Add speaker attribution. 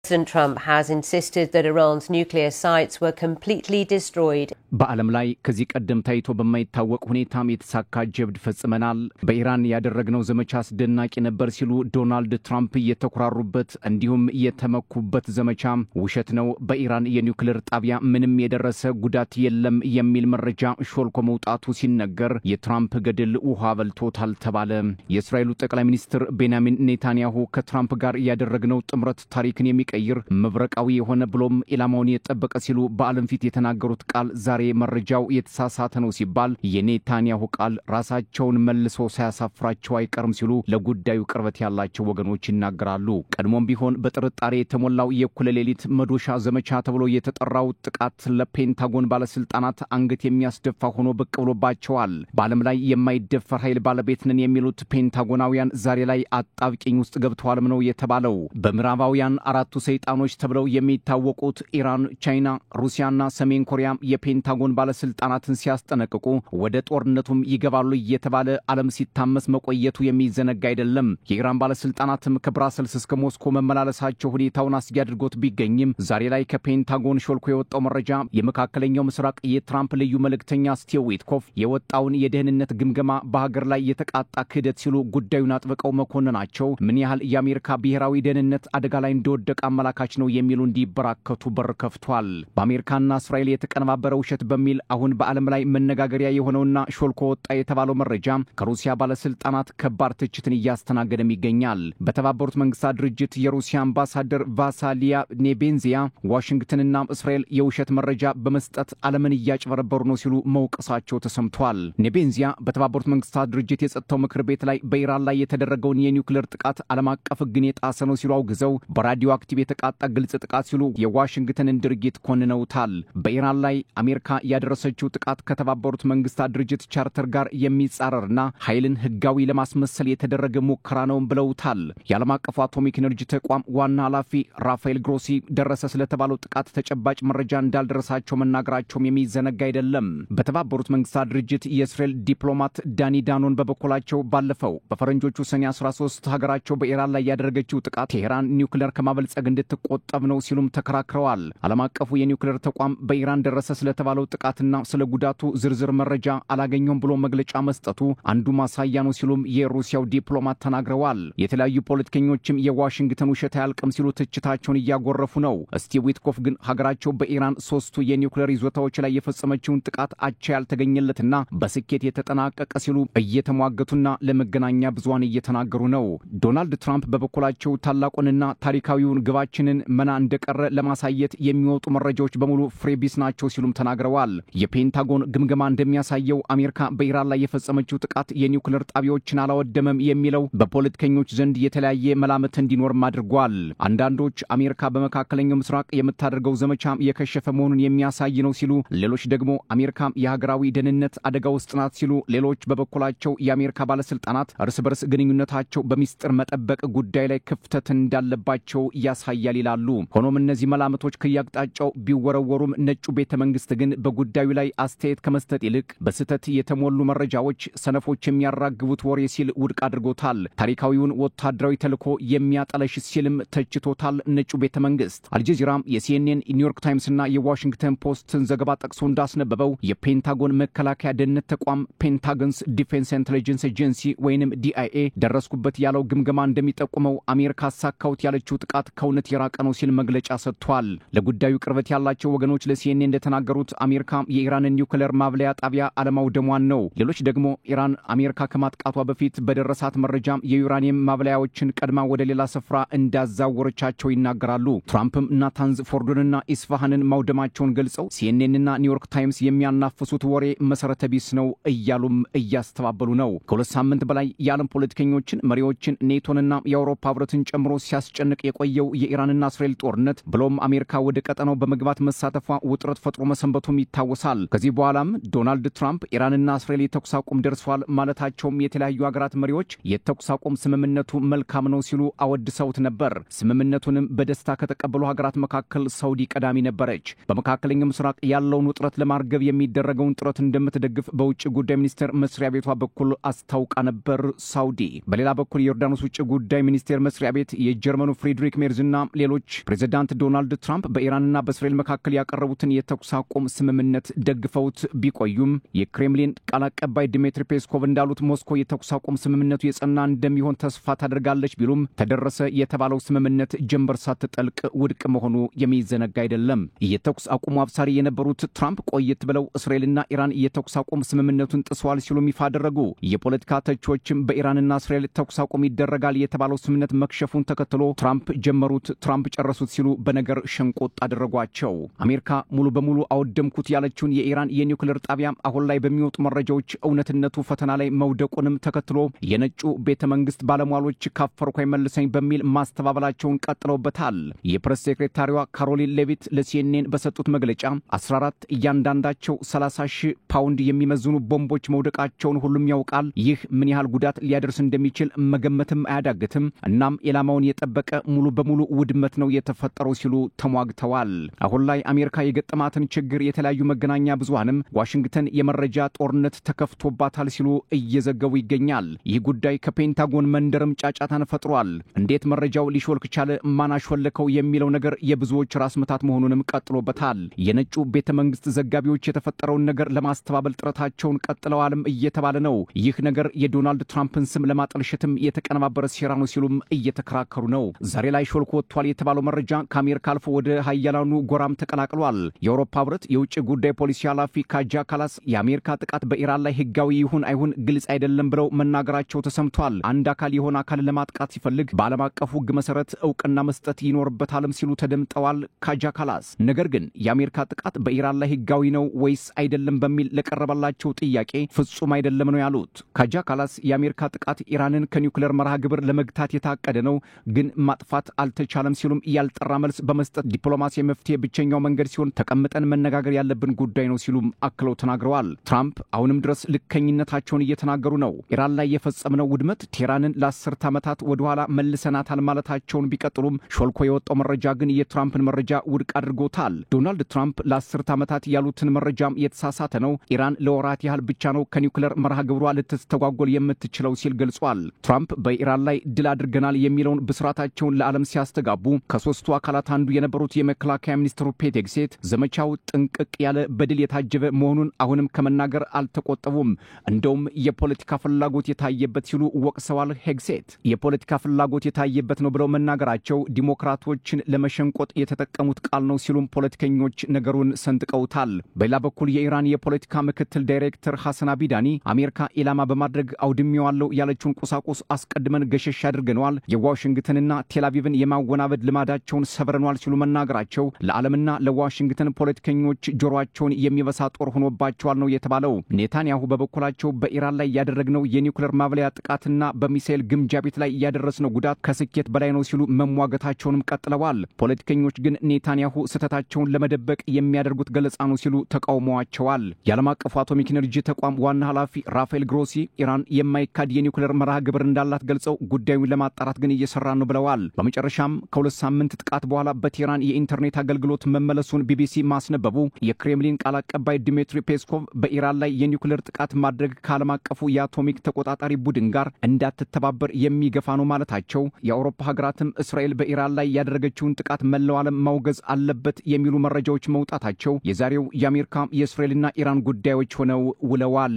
Speaker 1: President Trump has insisted that Iran's nuclear sites were completely destroyed.
Speaker 2: በዓለም ላይ ከዚህ ቀደም ታይቶ በማይታወቅ ሁኔታም የተሳካ ጀብድ ፈጽመናል በኢራን ያደረግነው ዘመቻ አስደናቂ ነበር ሲሉ ዶናልድ ትራምፕ እየተኩራሩበት እንዲሁም እየተመኩበት ዘመቻ ውሸት ነው በኢራን የኒውክሌር ጣቢያ ምንም የደረሰ ጉዳት የለም የሚል መረጃ ሾልኮ መውጣቱ ሲነገር የትራምፕ ገድል ውሃ በልቶታል ተባለ የእስራኤሉ ጠቅላይ ሚኒስትር ቤንያሚን ኔታንያሁ ከትራምፕ ጋር ያደረግነው ጥምረት ታሪክን የሚቀይር መብረቃዊ የሆነ ብሎም ኢላማውን የጠበቀ ሲሉ በዓለም ፊት የተናገሩት ቃል ዛሬ መረጃው የተሳሳተ ነው ሲባል የኔታንያሁ ቃል ራሳቸውን መልሶ ሳያሳፍራቸው አይቀርም ሲሉ ለጉዳዩ ቅርበት ያላቸው ወገኖች ይናገራሉ ቀድሞም ቢሆን በጥርጣሬ የተሞላው የኩለ ሌሊት መዶሻ ዘመቻ ተብሎ የተጠራው ጥቃት ለፔንታጎን ባለስልጣናት አንገት የሚያስደፋ ሆኖ ብቅ ብሎባቸዋል በዓለም ላይ የማይደፈር ኃይል ባለቤት ነን የሚሉት ፔንታጎናውያን ዛሬ ላይ አጣብቂኝ ውስጥ ገብተዋል ነው የተባለው በምዕራባውያን አራቱ ሰይጣኖች ተብለው የሚታወቁት ኢራን ቻይና ሩሲያና ሰሜን ኮሪያ የፔንታጎን ባለስልጣናትን ሲያስጠነቅቁ ወደ ጦርነቱም ይገባሉ እየተባለ ዓለም ሲታመስ መቆየቱ የሚዘነጋ አይደለም የኢራን ባለስልጣናትም ከብራሰልስ እስከ ሞስኮ መመላለሳቸው ሁኔታውን አስጊ አድርጎት ቢገኝም ዛሬ ላይ ከፔንታጎን ሾልኮ የወጣው መረጃ የመካከለኛው ምስራቅ የትራምፕ ልዩ መልእክተኛ ስቲቭ ዊትኮፍ የወጣውን የደህንነት ግምገማ በሀገር ላይ የተቃጣ ክህደት ሲሉ ጉዳዩን አጥብቀው መኮንናቸው ምን ያህል የአሜሪካ ብሔራዊ ደህንነት አደጋ ላይ እንደወደቀ አመላካች ነው የሚሉ እንዲበራከቱ በር ከፍቷል በአሜሪካና እስራኤል የተቀነባበረ ውሸት በሚል አሁን በዓለም ላይ መነጋገሪያ የሆነውና ሾልኮ ወጣ የተባለው መረጃ ከሩሲያ ባለስልጣናት ከባድ ትችትን እያስተናገደም ይገኛል በተባበሩት መንግስታት ድርጅት የሩሲያ አምባሳደር ቫሳሊያ ኔቤንዚያ ዋሽንግተንና እስራኤል የውሸት መረጃ በመስጠት ዓለምን እያጭበረበሩ ነው ሲሉ መውቀሳቸው ተሰምቷል ኔቤንዚያ በተባበሩት መንግስታት ድርጅት የጸጥታው ምክር ቤት ላይ በኢራን ላይ የተደረገውን የኒውክሌር ጥቃት ዓለም አቀፍ ሕግን የጣሰ ነው ሲሉ አውግዘው በራዲዮ አክቲቭ የተቃጣ ግልጽ ጥቃት ሲሉ የዋሽንግተንን ድርጊት ኮንነውታል በኢራን ላይ አሜሪካ ያደረሰችው ጥቃት ከተባበሩት መንግስታት ድርጅት ቻርተር ጋር የሚጻረርና ኃይልን ህጋዊ ለማስመሰል የተደረገ ሙከራ ነው ብለውታል የዓለም አቀፉ አቶሚክ ኤነርጂ ተቋም ዋና ኃላፊ ራፋኤል ግሮሲ ደረሰ ስለተባለው ጥቃት ተጨባጭ መረጃ እንዳልደረሳቸው መናገራቸው የሚዘነጋ አይደለም በተባበሩት መንግስታት ድርጅት የእስራኤል ዲፕሎማት ዳኒ ዳኖን በበኩላቸው ባለፈው በፈረንጆቹ ሰኔ 13 ሀገራቸው በኢራን ላይ ያደረገችው ጥቃት ቴህራን ኒውክሌር ከማበልጸግ እንድትቆጠብ ነው ሲሉም ተከራክረዋል ዓለም አቀፉ የኒውክሌር ተቋም በኢራን ደረሰ ስለተባለው ጥቃትና ስለ ጉዳቱ ዝርዝር መረጃ አላገኘውም ብሎ መግለጫ መስጠቱ አንዱ ማሳያ ነው ሲሉም የሩሲያው ዲፕሎማት ተናግረዋል የተለያዩ ፖለቲከኞችም የዋሽንግተን ውሸት ያልቅም ሲሉ ትችታቸውን እያጎረፉ ነው ስቲቭ ዊትኮፍ ግን ሀገራቸው በኢራን ሶስቱ የኒውክሌር ይዞታዎች ላይ የፈጸመችውን ጥቃት አቻ ያልተገኘለትና በስኬት የተጠናቀቀ ሲሉ እየተሟገቱና ለመገናኛ ብዙሃን እየተናገሩ ነው ዶናልድ ትራምፕ በበኩላቸው ታላቁንና ታሪካዊውን ግባችንን መና እንደቀረ ለማሳየት የሚወጡ መረጃዎች በሙሉ ፍሬቢስ ናቸው ሲሉም ተናግረዋል የፔንታጎን ግምገማ እንደሚያሳየው አሜሪካ በኢራን ላይ የፈጸመችው ጥቃት የኒውክሌር ጣቢያዎችን አላወደመም የሚለው በፖለቲከኞች ዘንድ የተለያየ መላምት እንዲኖርም አድርጓል አንዳንዶች አሜሪካ በመካከለኛው ምስራቅ የምታደርገው ዘመቻ የከሸፈ መሆኑን የሚያሳይ ነው ሲሉ ሌሎች ደግሞ አሜሪካ የሀገራዊ ደህንነት አደጋ ውስጥ ናት ሲሉ ሌሎች በበኩላቸው የአሜሪካ ባለስልጣናት እርስ በርስ ግንኙነታቸው በሚስጥር መጠበቅ ጉዳይ ላይ ክፍተት እንዳለባቸው ያሳያል ይላሉ ሆኖም እነዚህ መላምቶች ከያቅጣጫው ቢወረወሩም ነጩ ቤተ መንግስት ግን በጉዳዩ ላይ አስተያየት ከመስጠት ይልቅ በስተት የተሞሉ መረጃዎች ሰነፎች የሚያራግቡት ወሬ ሲል ውድቅ አድርጎታል ታሪካዊውን ወታደራዊ ተልኮ የሚያጠለሽ ሲልም ተችቶታል ነጩ ቤተ መንግስት አልጀዚራም የሲኤንኤን ኒውዮርክ ታይምስና የዋሽንግተን ፖስትን ዘገባ ጠቅሶ እንዳስነበበው የፔንታጎን መከላከያ ደህንነት ተቋም ፔንታገንስ ዲፌንስ ኢንተለጀንስ ኤጀንሲ ወይንም ዲአይኤ ደረስኩበት ያለው ግምገማ እንደሚጠቁመው አሜሪካ አሳካውት ያለችው ጥቃት ከእውነት የራቀ ነው ሲል መግለጫ ሰጥቷል ለጉዳዩ ቅርበት ያላቸው ወገኖች ለሲኤንኤን እንደተናገሩት አሜሪካ የኢራንን ኒውክሌር ማብለያ ጣቢያ አለማውደሟን ነው ሌሎች ደግሞ ኢራን አሜሪካ ከማጥቃቷ በፊት በደረሳት መረጃም የዩራኒየም ማብለያዎችን ቀድማ ወደ ሌላ ስፍራ እንዳዛወረቻቸው ይናገራሉ ትራምፕም ናታንዝ ፎርዶንና ኢስፋሃንን ማውደማቸውን ገልጸው ሲኤንኤንና ኒውዮርክ ታይምስ የሚያናፍሱት ወሬ መሰረተ ቢስ ነው እያሉም እያስተባበሉ ነው ከሁለት ሳምንት በላይ የዓለም ፖለቲከኞችን መሪዎችን ኔቶንና የአውሮፓ ህብረትን ጨምሮ ሲያስጨንቅ የቆየው የኢራንና እስራኤል ጦርነት ብሎም አሜሪካ ወደ ቀጠናው በመግባት መሳተፏ ውጥረት ፈጥሮ መሰንበቱም ይታወሳል ከዚህ በኋላም ዶናልድ ትራምፕ ኢራንና እስራኤል የተኩስ አቁም ደርሷል ማለታቸውም የተለያዩ ሀገራት መሪዎች የተኩስ አቁም ስምምነቱ መልካም ነው ሲሉ አወድሰውት ነበር ስምምነቱንም በደስታ ከተቀበሉ ሀገራት መካከል ሳውዲ ቀዳሚ ነበረች በመካከለኛው ምስራቅ ያለውን ውጥረት ለማርገብ የሚደረገውን ጥረት እንደምትደግፍ በውጭ ጉዳይ ሚኒስቴር መስሪያ ቤቷ በኩል አስታውቃ ነበር ሳውዲ በሌላ በኩል የዮርዳኖስ ውጭ ጉዳይ ሚኒስቴር መስሪያ ቤት የጀርመኑ ፍሬድሪክ ሜርዝና ፔስኮቭና ሌሎች ፕሬዝዳንት ዶናልድ ትራምፕ በኢራንና በእስራኤል መካከል ያቀረቡትን የተኩስ አቁም ስምምነት ደግፈውት ቢቆዩም የክሬምሊን ቃል አቀባይ ዲሚትሪ ፔስኮቭ እንዳሉት ሞስኮ የተኩስ አቁም ስምምነቱ የጸና እንደሚሆን ተስፋ ታደርጋለች ቢሉም ተደረሰ የተባለው ስምምነት ጀንበር ሳትጠልቅ ውድቅ መሆኑ የሚዘነጋ አይደለም። የተኩስ አቁሙ አብሳሪ የነበሩት ትራምፕ ቆየት ብለው እስራኤልና ኢራን የተኩስ አቁም ስምምነቱን ጥሰዋል ሲሉ ይፋ አደረጉ። የፖለቲካ ተቾችም በኢራንና እስራኤል ተኩስ አቁም ይደረጋል የተባለው ስምምነት መክሸፉን ተከትሎ ትራምፕ ጀመሩት ትራምፕ ጨረሱት ሲሉ በነገር ሸንቆጥ አደረጓቸው። አሜሪካ ሙሉ በሙሉ አወደምኩት ያለችውን የኢራን የኒውክሌር ጣቢያ አሁን ላይ በሚወጡ መረጃዎች እውነትነቱ ፈተና ላይ መውደቁንም ተከትሎ የነጩ ቤተ መንግስት ባለሟሎች ካፈርኩ አይመልሰኝ በሚል ማስተባበላቸውን ቀጥለውበታል። የፕሬስ ሴክሬታሪዋ ካሮሊን ሌቪት ለሲኤንኤን በሰጡት መግለጫ 14 እያንዳንዳቸው 30,000 ፓውንድ የሚመዝኑ ቦምቦች መውደቃቸውን ሁሉም ያውቃል። ይህ ምን ያህል ጉዳት ሊያደርስ እንደሚችል መገመትም አያዳግትም። እናም ኢላማውን የጠበቀ ሙሉ በሙሉ ውድመት ነው የተፈጠረው ሲሉ ተሟግተዋል። አሁን ላይ አሜሪካ የገጠማትን ችግር የተለያዩ መገናኛ ብዙሃንም ዋሽንግተን የመረጃ ጦርነት ተከፍቶባታል ሲሉ እየዘገቡ ይገኛል። ይህ ጉዳይ ከፔንታጎን መንደርም ጫጫታን ፈጥሯል። እንዴት መረጃው ሊሾልክ ቻለ? ማን አሾለከው? የሚለው ነገር የብዙዎች ራስ ምታት መሆኑንም ቀጥሎበታል። የነጩ ቤተ መንግስት ዘጋቢዎች የተፈጠረውን ነገር ለማስተባበል ጥረታቸውን ቀጥለዋልም እየተባለ ነው። ይህ ነገር የዶናልድ ትራምፕን ስም ለማጠልሸትም የተቀነባበረ ሴራ ነው ሲሉም እየተከራከሩ ነው። ዛሬ ላይ ሾልኮ ወጥቷል የተባለው መረጃ ከአሜሪካ አልፎ ወደ ሀያላኑ ጎራም ተቀላቅሏል። የአውሮፓ ህብረት የውጭ ጉዳይ ፖሊሲ ኃላፊ ካጃ ካላስ የአሜሪካ ጥቃት በኢራን ላይ ህጋዊ ይሁን አይሁን ግልጽ አይደለም ብለው መናገራቸው ተሰምቷል። አንድ አካል የሆነ አካል ለማጥቃት ሲፈልግ በዓለም አቀፉ ህግ መሰረት እውቅና መስጠት ይኖርበታልም ሲሉ ተደምጠዋል ካጃ ካላስ። ነገር ግን የአሜሪካ ጥቃት በኢራን ላይ ህጋዊ ነው ወይስ አይደለም በሚል ለቀረበላቸው ጥያቄ ፍጹም አይደለም ነው ያሉት። ካጃ ካላስ የአሜሪካ ጥቃት ኢራንን ከኒውክሌር መርሃ ግብር ለመግታት የታቀደ ነው፣ ግን ማጥፋት አልተቻለም ሲሉም ያልጠራ መልስ በመስጠት ዲፕሎማሲ መፍትሄ ብቸኛው መንገድ ሲሆን ተቀምጠን መነጋገር ያለብን ጉዳይ ነው ሲሉም አክለው ተናግረዋል። ትራምፕ አሁንም ድረስ ልከኝነታቸውን እየተናገሩ ነው። ኢራን ላይ የፈጸምነው ውድመት ቴህራንን ለ10 ዓመታት ወደ ኋላ መልሰናታል ማለታቸውን ቢቀጥሉም ሾልኮ የወጣው መረጃ ግን የትራምፕን መረጃ ውድቅ አድርጎታል። ዶናልድ ትራምፕ ለ10 ዓመታት ያሉትን መረጃም የተሳሳተ ነው፣ ኢራን ለወራት ያህል ብቻ ነው ከኒውክሌር መርሃ ግብሯ ልትስተጓጎል የምትችለው ሲል ገልጿል። ትራምፕ በኢራን ላይ ድል አድርገናል የሚለውን ብስራታቸውን ለዓለም ሲያስተጋቡ ከሶስቱ አካላት አንዱ የነበሩት የመከላከያ ሚኒስትሩ ፔት ሄግሴት ዘመቻው ጥንቅቅ ያለ በድል የታጀበ መሆኑን አሁንም ከመናገር አልተቆጠቡም። እንደውም የፖለቲካ ፍላጎት የታየበት ሲሉ ወቅሰዋል። ሄግሴት የፖለቲካ ፍላጎት የታየበት ነው ብለው መናገራቸው ዲሞክራቶችን ለመሸንቆጥ የተጠቀሙት ቃል ነው ሲሉም ፖለቲከኞች ነገሩን ሰንጥቀውታል። በሌላ በኩል የኢራን የፖለቲካ ምክትል ዳይሬክተር ሐሰን አቢዳኒ አሜሪካ ኢላማ በማድረግ አውድሜዋለሁ ያለችውን ቁሳቁስ አስቀድመን ገሸሽ አድርገናል፣ የዋሽንግተንና ቴልአቪቭን የማወናበድ ልማዳቸውን ሰብረናል ሲሉ መናገራቸው ለዓለምና ለዋሽንግተን ፖለቲከኞች ጆሮአቸውን የሚበሳ ጦር ሆኖባቸዋል ነው የተባለው። ኔታንያሁ በበኩላቸው በኢራን ላይ ያደረግነው የኒውክሌር ማብለያ ጥቃትና በሚሳኤል ግምጃ ቤት ላይ ያደረስነው ጉዳት ከስኬት በላይ ነው ሲሉ መሟገታቸውንም ቀጥለዋል። ፖለቲከኞች ግን ኔታንያሁ ስህተታቸውን ለመደበቅ የሚያደርጉት ገለጻ ነው ሲሉ ተቃውመዋቸዋል። የዓለም አቀፉ አቶሚክ ኤነርጂ ተቋም ዋና ኃላፊ ራፋኤል ግሮሲ ኢራን የማይካድ የኒውክሌር መርሃ ግብር እንዳላት ገልጸው ጉዳዩን ለማጣራት ግን እየሰራ ነው ብለዋል። በመጨረሻም ከሁለት ሳምንት ጥቃት በኋላ በቴህራን የኢንተርኔት አገልግሎት መመለሱን ቢቢሲ ማስነበቡ የክሬምሊን ቃል አቀባይ ዲሚትሪ ፔስኮቭ በኢራን ላይ የኒውክሌር ጥቃት ማድረግ ከዓለም አቀፉ የአቶሚክ ተቆጣጣሪ ቡድን ጋር እንዳትተባበር የሚገፋ ነው ማለታቸው፣ የአውሮፓ ሀገራትም እስራኤል በኢራን ላይ ያደረገችውን ጥቃት መላው ዓለም ማውገዝ አለበት የሚሉ መረጃዎች መውጣታቸው የዛሬው የአሜሪካ የእስራኤልና ኢራን ጉዳዮች ሆነው ውለዋል።